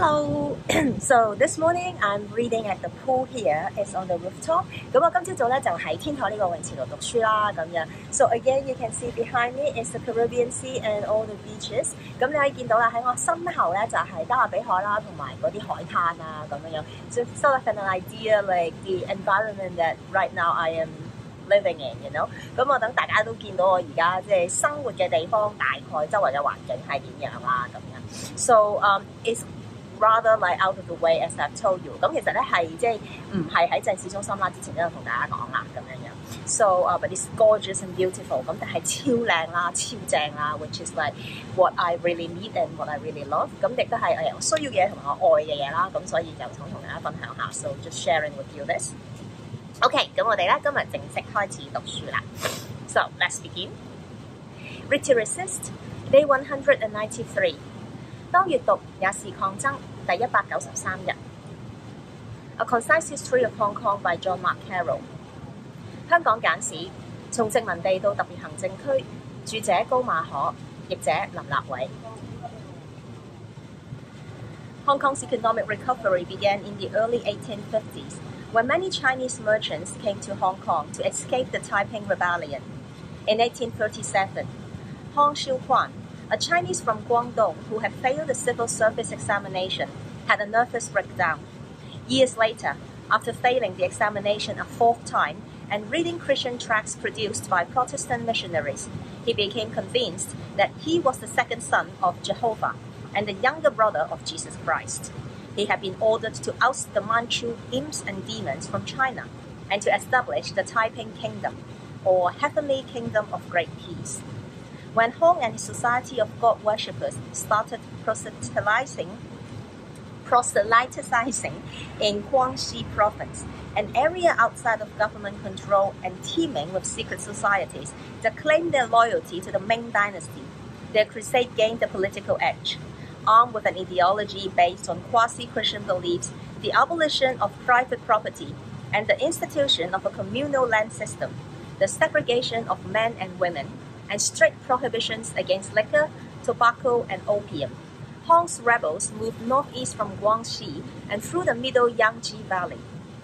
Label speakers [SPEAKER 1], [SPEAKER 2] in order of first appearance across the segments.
[SPEAKER 1] Hello. So this morning I'm reading at the pool here. It's on the rooftop. 咁我今朝早咧就喺天台呢個泳池度讀書啦，咁樣。So again you can see behind me is the Caribbean Sea and all the beaches. 咁你可以見到啦，喺我身後咧就係加勒比海啦，同埋嗰啲海灘啊，咁樣樣。So sort of an idea like the environment that right now I am living in, you know. 咁我等大家都見到我而家即係生活嘅地方，大概周圍嘅環境係點樣啦，咁樣。So it's rather like out of the way as I've told you。咁其實咧係即係唔係喺正市中心啦，之前都有同大家講啦，咁樣樣。So but it's gorgeous and beautiful。咁但係超靚啦，超正啦 ，which is like what I really need and what I really love。咁亦都係我需要嘅嘢同埋我愛嘅嘢啦。咁所以就想同大家分享下。So just sharing with you this。OK， 咁我哋咧今日正式開始讀書啦。So let's begin. Read to resist. Day 193。當閱讀也是抗爭，第193日。A Concise History of Hong Kong by John Mark Carroll。香港簡史，從殖民地到特別行政區，著者高馬可，譯者林立偉。Hong Kong's economic recovery began in the early 1850s, when many Chinese merchants came to Hong Kong to escape the Taiping Rebellion. In 1837, Hong Xiuquan, a Chinese from Guangdong who had failed the civil service examination, had a nervous breakdown. Years later, after failing the examination a fourth time and reading Christian tracts produced by Protestant missionaries, he became convinced that he was the second son of Jehovah and the younger brother of Jesus Christ. He had been ordered to oust the Manchu imps and demons from China and to establish the Taiping Kingdom, or Heavenly Kingdom of Great Peace. When Hong and his society of God worshippers started proselytizing in Guangxi province, an area outside of government control and teeming with secret societies that claimed their loyalty to the Ming dynasty, their crusade gained a political edge. Armed with an ideology based on quasi-Christian beliefs, the abolition of private property, and the institution of a communal land system, the segregation of men and women, and strict prohibitions against liquor, tobacco, and opium, Hong's rebels moved northeast from Guangxi and through the middle Yangtze Valley.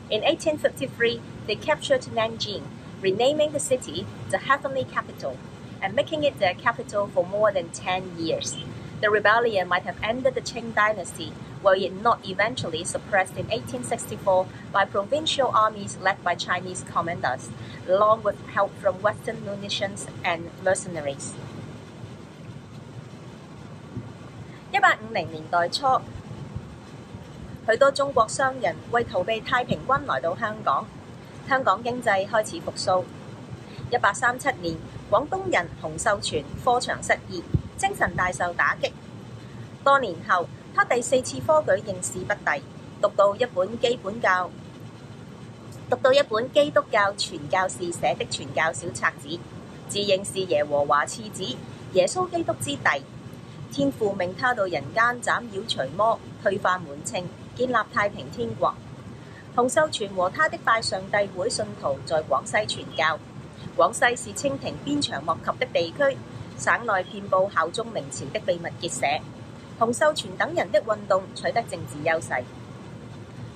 [SPEAKER 1] In 1853, they captured Nanjing, renaming the city the Heavenly Capital, and making it their capital for more than 10 years. The rebellion might have ended the Qing dynasty, were it not eventually suppressed in 1864 by provincial armies led by Chinese commanders, along with help from Western munitions and mercenaries. 1850年代初，許多中國商人為逃避太平軍來到香港，香港經濟開始復甦。1837年，廣東人洪秀全科場失意，精神大受打擊。多年後，他第4次科舉應試不第，讀到一本基督教傳教士寫的傳教小冊子，自認是耶和華次子，耶穌基督之弟。天父命他到人間斬妖除魔，退化滿清，建立太平天國。洪秀全和他的拜上帝會信徒在廣西傳教。廣西是清廷鞭長莫及的地區，省內遍佈效忠明朝的秘密結社。洪秀全等人的運動取得政治優勢。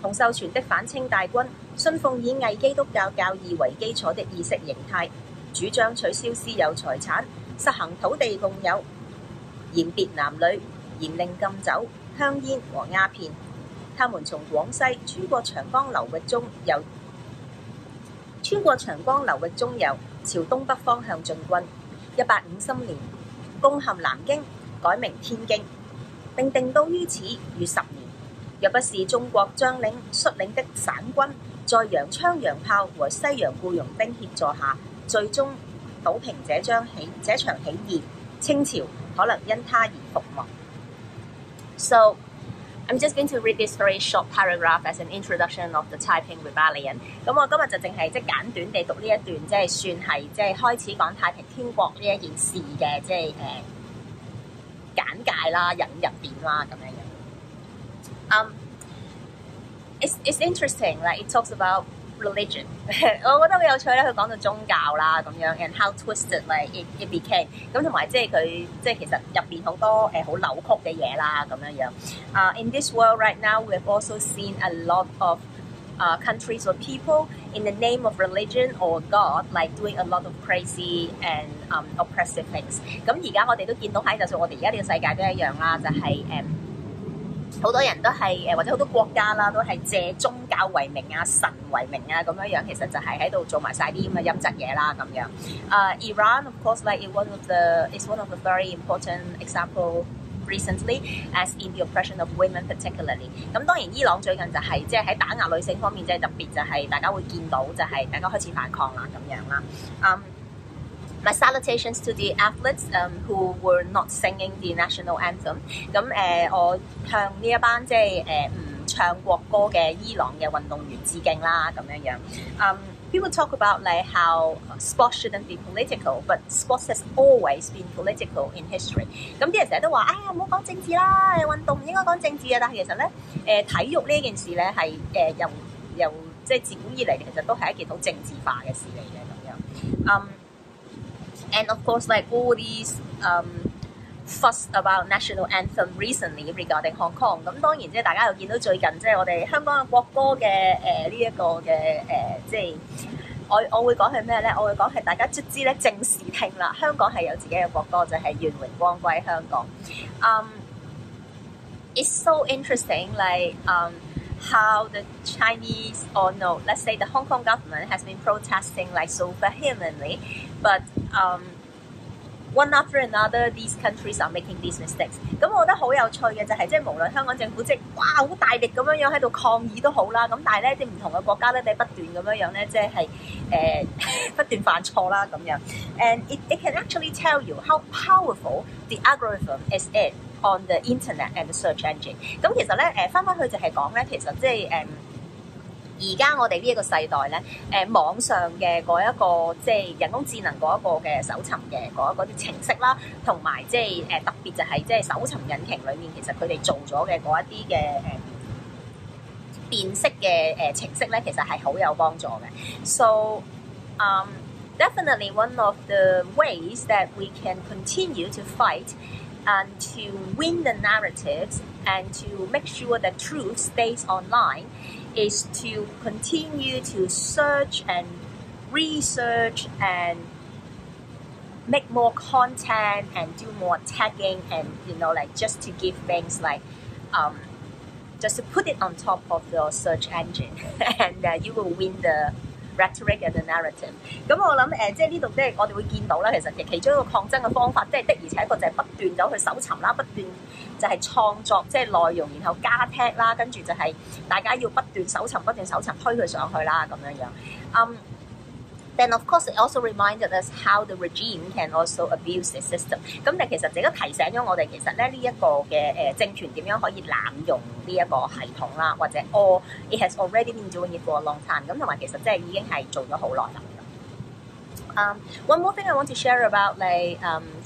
[SPEAKER 1] 洪秀全的反清大軍信奉以偽基督教教義為基礎的意識形態，主張取消私有財產，實行土地共有，嚴別男女，嚴令禁酒、香煙和鴉片。他們從廣西穿過長江流域中游，朝東北方向進軍。1850年，攻陷南京，改名天京，並定都於此逾10年。若不是中國將領率領的省軍在洋槍洋炮和西洋僱傭兵協助下，最終搗平這場起義，清朝可能因他而覆亡。So, I'm just going to read this very short paragraph as an introduction of the Taiping Rebellion. 咁我今日就淨係簡短地讀呢一段，即係算係開始講太平天國呢一件事嘅簡介啦、引入點啦咁樣樣。It's interesting. Like it talks about religion 我覺得好有趣咧，佢講到宗教啦咁樣 and how twisted like it became 咁同埋即係佢即係其實入邊好多好扭曲嘅嘢啦咁樣樣。In this world right now we have also seen a lot of countries or people in the name of religion or God like doing a lot of crazy and oppressive things。咁而家我哋都見到喺就算我哋而家呢個世界都一樣啦，就係好多人都係或者好多國家啦，都係借宗教為名啊、神為名啊咁樣樣，其實就係喺度做埋晒啲咁嘅陰質嘢啦咁樣。Iran of course like is one of the very important example recently as in the oppression of women particularly。咁當然伊朗最近就係即係喺打壓女性方面，即係特別就係大家會見到就係大家開始反抗啦咁樣啦。My salutations to the athletes who were not singing the national anthem。咁我向呢一班即係唔唱國歌嘅伊朗嘅運動員致敬啦咁樣樣。People talk about like how sports shouldn't be political, but sports has always been political in history。咁啲人成日都話：哎呀，唔好講政治啦，運動唔應該講政治啊！但係其實咧，體育呢件事咧係由即係自古以嚟其實都係一件好政治化嘅事嚟嘅咁樣。And of course, like all these fuss about national anthem recently regarding Hong Kong。咁當然即係大家又見到最近即係我哋香港嘅國歌嘅呢一個嘅即係我會講係咩咧？我會講係大家卒之咧正視聽啦，香港係有自己嘅國歌，就係願榮光歸香港。It's so interesting, like how the Chinese or no, let's say the Hong Kong government has been protesting like so vehemently, but one after another, these countries are making these mistakes。咁我覺得好有趣嘅就係即係無論香港政府即係哇好大力咁樣喺度抗議都好啦，咁但係咧啲唔同嘅國家咧，你不斷咁樣咧，即係不斷犯錯啦咁樣。And it can actually tell you how powerful the algorithm is on the internet and the search engine。咁其實咧翻去就係講咧，其實即係而家我哋呢一個世代咧，網上嘅嗰一個即係人工智能嗰一個嘅搜尋嘅嗰啲程式啦，同埋即係特別就係即係搜尋引擎裏面，其實佢哋做咗嘅嗰一啲嘅辨識嘅程式咧，其實係好有幫助嘅。So definitely one of the ways that we can continue to fight and to win the narratives and to make sure that truth stays online is to continue to search and research and make more content and do more tagging and like just to give things like just to put it on top of your search engine and you will win the rhetoric and the narrative。咁我諗即係呢度即係我哋會見到啦，其實其中一個抗爭嘅方法，即係的而且確就係不斷走去搜尋啦，不斷就係創作即係內容，然後加 tag 啦，跟住就係大家要不斷搜尋，推佢上去啦咁樣樣。Then of course it also reminded us how the regime can also abuse the system。咁但其實亦都提醒咗我哋，其實咧呢一個嘅政權點樣可以濫用呢一個系統啦，或者it has already been doing it for a long time。咁同埋其實即係已經係做咗好耐啦。One more thing I want to share about like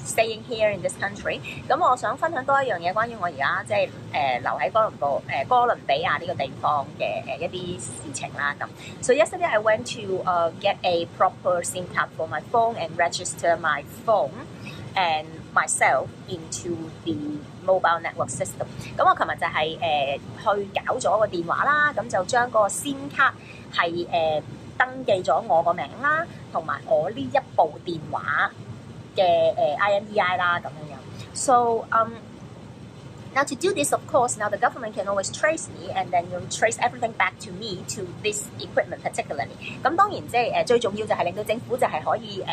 [SPEAKER 1] staying here in this country。咁我想分享多一樣嘢，關於我而家即係留喺哥倫比亞呢個地方嘅一啲事情啦咁。So yesterday I went to get a proper SIM card for my phone and register my phone and myself into the mobile network system。咁我琴日就係去搞咗個電話啦，咁就將個 SIM 卡係登記咗我個名啦，同埋我呢一部電話嘅IMEI 啦咁樣樣。So now to do this, of course, now the government can always trace me and then trace everything back to me to this equipment particularly。咁當然即係最重要就係令到政府就係可以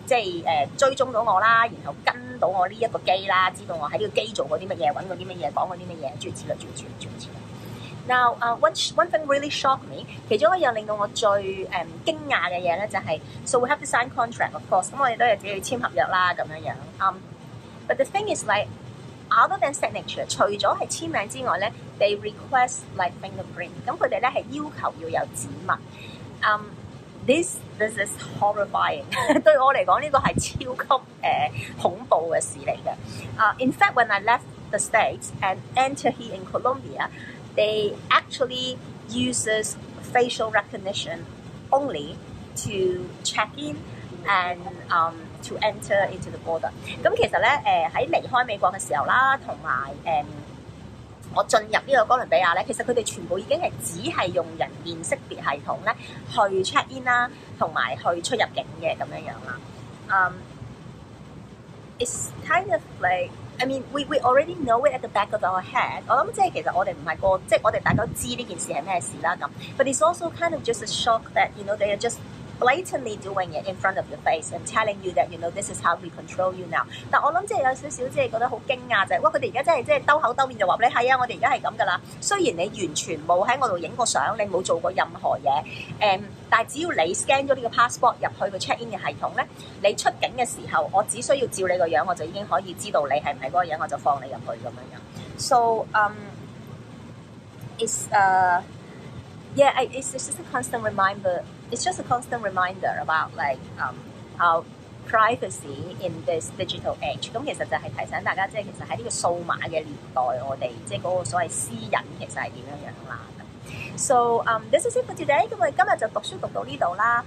[SPEAKER 1] 即係追蹤到我啦，然後跟到我呢一個機啦，知道我喺呢個機做過啲乜嘢，揾過啲乜嘢，講過啲乜嘢，諸如此類。Now, one thing really shocked me， 其中一樣令到我最驚訝嘅嘢咧就係 ，so we have to sign contract of course， 咁我哋都有自己要簽合約啦咁樣樣。But the thing is like other than signature， 除咗係簽名之外咧 ，they request like fingerprint， 咁佢哋咧係要求要有指紋。This is horrifying 對我嚟講呢個係超級恐怖嘅事嚟嘅。In fact, when I left the States and enter here in Colombia，they actually uses facial recognition only to check in and to enter into the border。咁其實咧喺離開美國嘅時候啦，同埋我進入呢個哥倫比亞咧，其實佢哋全部已經係只係用人面識別系統咧去 check in 啦，同埋去出入境嘅咁樣啦。It's kind of like I mean we already know it at the back of our head。我諗即係其實我哋唔係個即係我哋大家都知呢件事係咩事啦咁。But it's also kind of just a shock that they are just blatantly doing it in front of your face and telling you that this is how we control you now。但我諗即係有少少即係覺得好驚訝就係，哇！佢哋而家真係即係兜口兜面就話俾你係啊，我哋而家係咁噶啦。雖然你完全冇喺我度影過相，你冇做過任何嘢，但係只要你 scan 咗呢個 passport 入去個 check in 嘅系統咧，你出境嘅時候，我只需要照你個樣，我就已經可以知道你係唔係嗰個樣，我就放你入去咁樣樣。So it's just a constant reminder. It's just a constant reminder about like our privacy in this digital age。咁其實就係提醒大家，即係其實喺呢個數碼嘅年代，我哋即係嗰個所謂私隱其實係點樣樣啦。So this is it for today。咁我哋今日就讀書讀到呢度啦。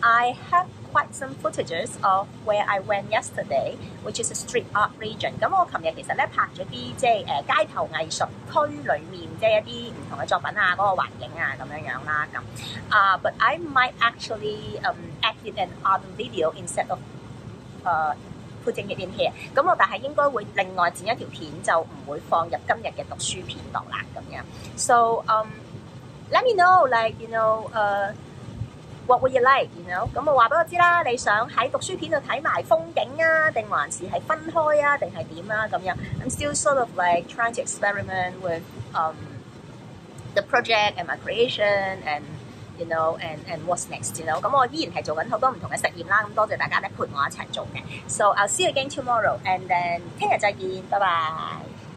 [SPEAKER 1] I have quite some footages of where I went yesterday, which is a street art region。咁我琴日其實咧拍咗啲即係街頭藝術區裡面即係一啲唔同嘅作品啊，嗰個環境啊咁樣樣啦咁。But I might actually add it an other video instead of putting it in here。咁我但係應該會另外剪一條片，就唔會放入今日嘅讀書片度啦咁樣。So let me know like what would you like？ 咁我話俾我知啦，你想喺讀書片度睇埋風景啊，定還是係分開啊，定係點啊咁樣。I'm still sort of like trying to experiment with the project and my creation and what's next。咁我依然係做緊好多唔同嘅實驗啦。咁多謝大家咧陪我一齊做嘅。So I'll see you again tomorrow and then 聽日再見，拜拜。